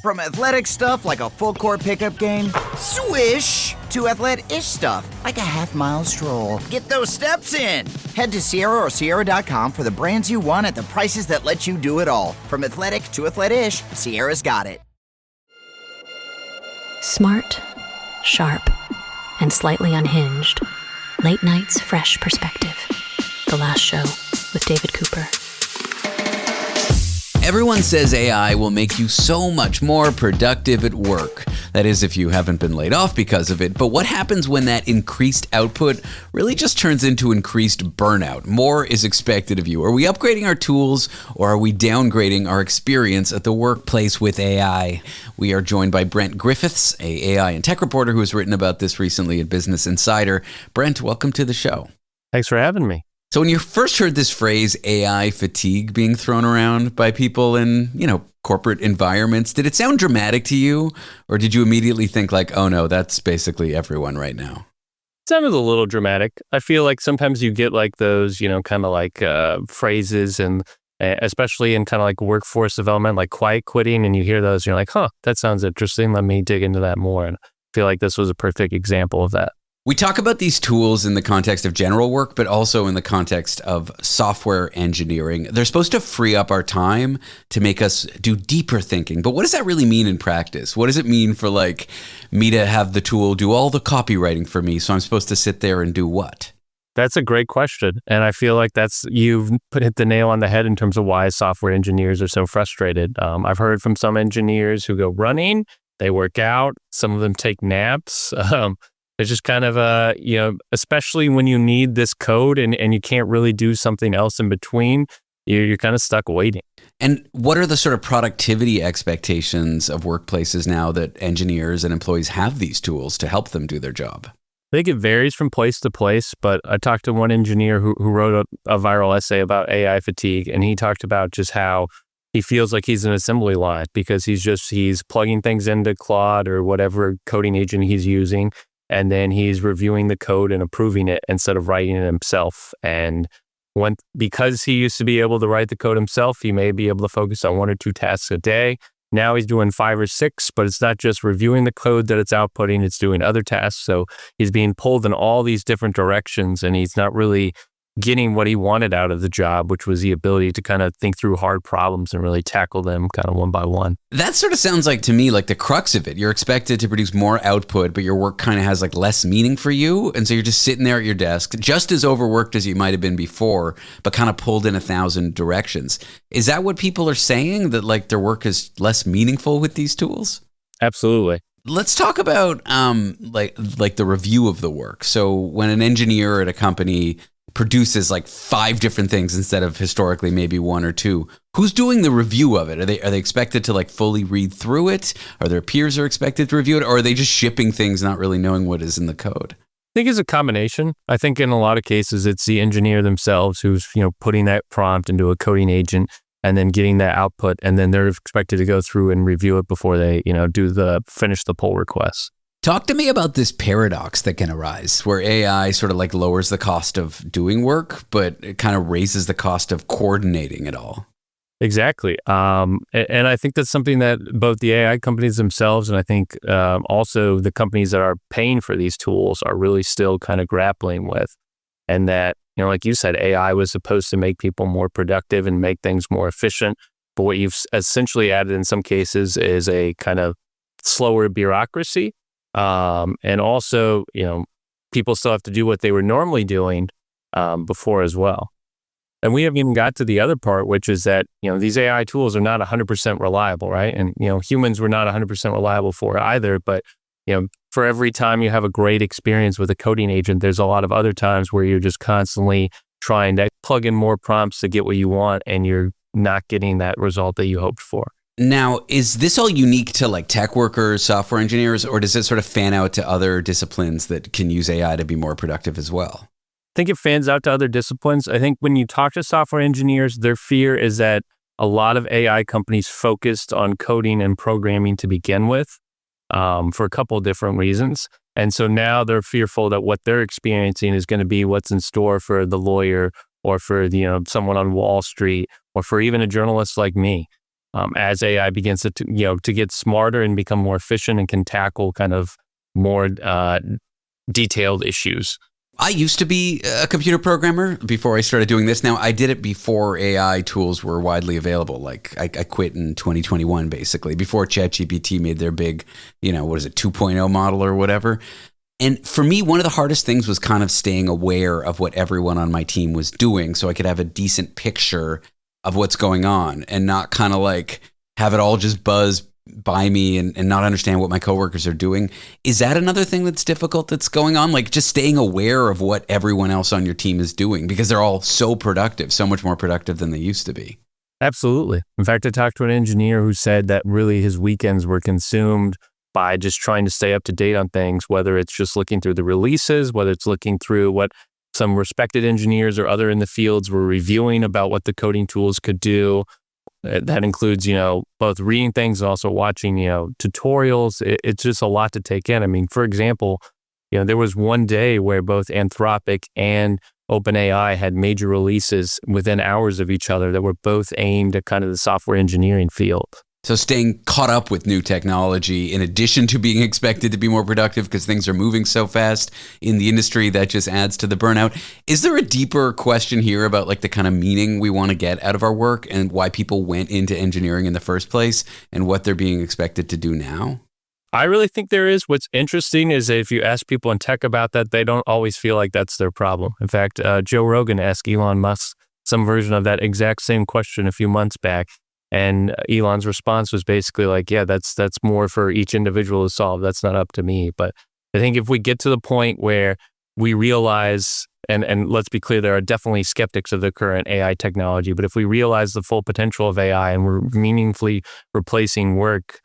From athletic stuff like a full court pickup game, swish, to athlete-ish stuff like a half-mile stroll. Get those steps in. Head to Sierra or Sierra.com for the brands you want at the prices that let you do it all. From athletic to athlete-ish, Sierra's got it. Smart, sharp, and slightly unhinged. Late Night's Fresh Perspective. The Last Show with David Cooper. Everyone says AI will make you so much more productive at work. That is, if you haven't been laid off because of it. But what happens when that increased output really just turns into increased burnout? More is expected of you. Are we upgrading our tools, or are we downgrading our experience at the workplace with AI? We are joined by Brent Griffiths, a AI and tech reporter who has written about this recently at Business Insider. Brent, welcome to the show. Thanks for having me. So when you first heard this phrase AI fatigue being thrown around by people in, corporate environments, did it sound dramatic to you? Or did you immediately think like, oh no, that's basically everyone right now? It sounded a little dramatic. I feel like sometimes you get like those, kind of like phrases, and especially in kind of like workforce development, like quiet quitting, and you hear those, and you're like, huh, that sounds interesting. Let me dig into that more. And I feel like this was a perfect example of that. We talk about these tools in the context of general work, but also in the context of software engineering. They're supposed to free up our time to make us do deeper thinking. But what does that really mean in practice? What does it mean for like me to have the tool do all the copywriting for me? So I'm supposed to sit there and do what? That's a great question. And I feel like you've hit the nail on the head in terms of why software engineers are so frustrated. I've heard from some engineers who go running, they work out, some of them take naps. It's just kind of especially when you need this code and you can't really do something else in between, you're kind of stuck waiting. And what are the sort of productivity expectations of workplaces now that engineers and employees have these tools to help them do their job? I think it varies from place to place, but I talked to one engineer who wrote a viral essay about AI fatigue, and he talked about just how he feels like he's an assembly line because he's plugging things into Claude or whatever coding agent he's using. And then he's reviewing the code and approving it instead of writing it himself. And because he used to be able to write the code himself, he may be able to focus on 1 or 2 tasks a day. Now he's doing 5 or 6, but it's not just reviewing the code that it's outputting, it's doing other tasks. So he's being pulled in all these different directions, and he's not really getting what he wanted out of the job, which was the ability to kind of think through hard problems and really tackle them kind of one by one. That sort of sounds like to me like the crux of it. You're expected to produce more output, but your work kind of has like less meaning for you. And so you're just sitting there at your desk, just as overworked as you might have been before, but kind of pulled in 1,000 directions. Is that what people are saying, that like their work is less meaningful with these tools? Absolutely. Let's talk about like the review of the work. So when an engineer at a company produces like 5 different things instead of historically maybe 1 or 2, who's doing the review of it? Are they expected to like fully read through it? Are their peers are expected to review it? Or are they just shipping things, not really knowing what is in the code? I think it's a combination. I think in a lot of cases, it's the engineer themselves who's, putting that prompt into a coding agent and then getting that output. And then they're expected to go through and review it before they, finish the pull request. Talk to me about this paradox that can arise where AI sort of like lowers the cost of doing work, but it kind of raises the cost of coordinating it all. Exactly. And I think that's something that both the AI companies themselves and I think also the companies that are paying for these tools are really still kind of grappling with. And that, like you said, AI was supposed to make people more productive and make things more efficient. But what you've essentially added in some cases is a kind of slower bureaucracy. And also, people still have to do what they were normally doing before as well. And we haven't even got to the other part, which is that, these AI tools are not 100% reliable, right? And, humans were not 100% reliable for either. But, for every time you have a great experience with a coding agent, there's a lot of other times where you're just constantly trying to plug in more prompts to get what you want, and you're not getting that result that you hoped for. Now, is this all unique to like tech workers, software engineers, or does it sort of fan out to other disciplines that can use AI to be more productive as well? I think it fans out to other disciplines. I think when you talk to software engineers, their fear is that a lot of AI companies focused on coding and programming to begin with for a couple of different reasons. And so now they're fearful that what they're experiencing is going to be what's in store for the lawyer or for someone on Wall Street or for even a journalist like me. as AI begins to get smarter and become more efficient and can tackle kind of more detailed issues. I used to be a computer programmer before I started doing this. Now, I did it before AI tools were widely available. Like, I quit in 2021, basically, before ChatGPT made their big, 2.0 model or whatever. And for me, one of the hardest things was kind of staying aware of what everyone on my team was doing so I could have a decent picture of what's going on and not kind of like have it all just buzz by me and not understand what my coworkers are doing. Is that another thing that's difficult that's going on? Like just staying aware of what everyone else on your team is doing because they're all so productive, so much more productive than they used to be. Absolutely. In fact, I talked to an engineer who said that really his weekends were consumed by just trying to stay up to date on things, whether it's just looking through the releases, whether it's looking through what some respected engineers or other in the fields were reviewing about what the coding tools could do. That includes, both reading things and also watching, tutorials. It's just a lot to take in. I mean, for example, there was one day where both Anthropic and OpenAI had major releases within hours of each other that were both aimed at kind of the software engineering field. So staying caught up with new technology in addition to being expected to be more productive because things are moving so fast in the industry, that just adds to the burnout. Is there a deeper question here about like the kind of meaning we want to get out of our work and why people went into engineering in the first place and what they're being expected to do now? I really think there is. What's interesting is that if you ask people in tech about that, they don't always feel like that's their problem. In fact, Joe Rogan asked Elon Musk some version of that exact same question a few months back. And Elon's response was basically like, yeah, that's more for each individual to solve. That's not up to me. But I think if we get to the point where we realize, and let's be clear, there are definitely skeptics of the current AI technology, but if we realize the full potential of AI and we're meaningfully replacing work,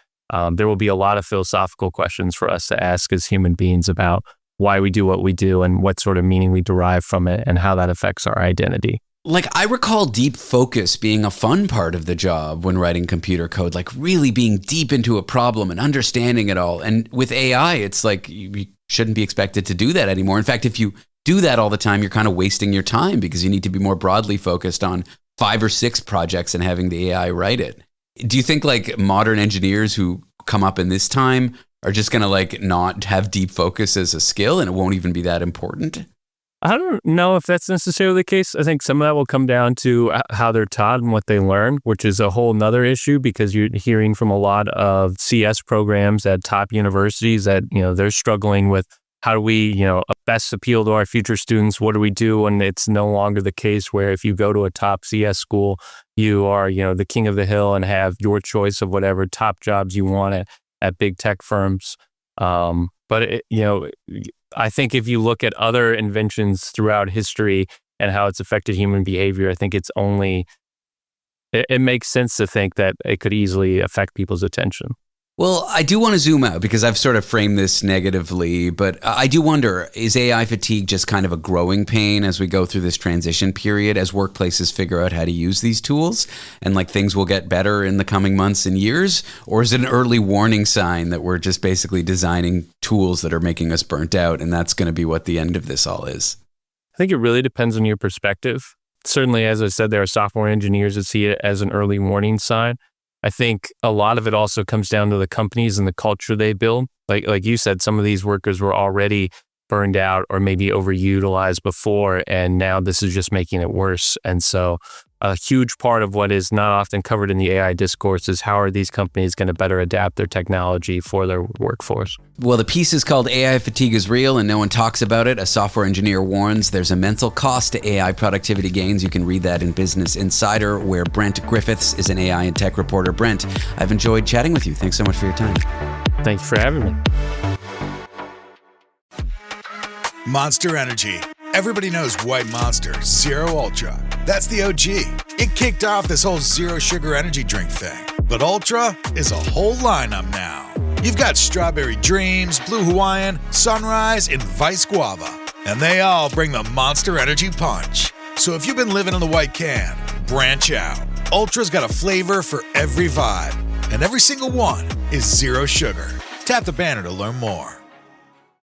there will be a lot of philosophical questions for us to ask as human beings about why we do what we do and what sort of meaning we derive from it and how that affects our identity. Like, I recall deep focus being a fun part of the job when writing computer code, like really being deep into a problem and understanding it all. And with AI, it's like you shouldn't be expected to do that anymore. In fact, if you do that all the time, you're kind of wasting your time because you need to be more broadly focused on 5 or 6 projects and having the AI write it. Do you think like modern engineers who come up in this time are just going to like not have deep focus as a skill and it won't even be that important? I don't know if that's necessarily the case. I think some of that will come down to how they're taught and what they learn, which is a whole nother issue because you're hearing from a lot of CS programs at top universities that, they're struggling with how do we, best appeal to our future students? What do we do? And it's no longer the case where if you go to a top CS school, you are, the king of the hill and have your choice of whatever top jobs you want at big tech firms. But I think if you look at other inventions throughout history and how it's affected human behavior, I think it makes sense to think that it could easily affect people's attention. Well, I do want to zoom out because I've sort of framed this negatively, but I do wonder, is AI fatigue just kind of a growing pain as we go through this transition period as workplaces figure out how to use these tools and like things will get better in the coming months and years? Or is it an early warning sign that we're just basically designing tools that are making us burnt out and that's going to be what the end of this all is? I think it really depends on your perspective. Certainly, as I said, there are software engineers that see it as an early warning sign. I think a lot of it also comes down to the companies and the culture they build. Like you said, some of these workers were already burned out or maybe overutilized before, and now this is just making it worse. And so a huge part of what is not often covered in the AI discourse is how are these companies going to better adapt their technology for their workforce? Well, the piece is called AI Fatigue is Real and No One Talks About It. A software engineer warns there's a mental cost to AI productivity gains. You can read that in Business Insider, where Brent Griffiths is an AI and tech reporter. Brent, I've enjoyed chatting with you. Thanks so much for your time. Thank you for having me. Monster Energy. Everybody knows White Monster Zero Ultra. That's the OG. It kicked off this whole zero sugar energy drink thing. But Ultra is a whole lineup now. You've got Strawberry Dreams, Blue Hawaiian, Sunrise, and Vice Guava. And they all bring the Monster Energy punch. So if you've been living in the white can, branch out. Ultra's got a flavor for every vibe. And every single one is zero sugar. Tap the banner to learn more.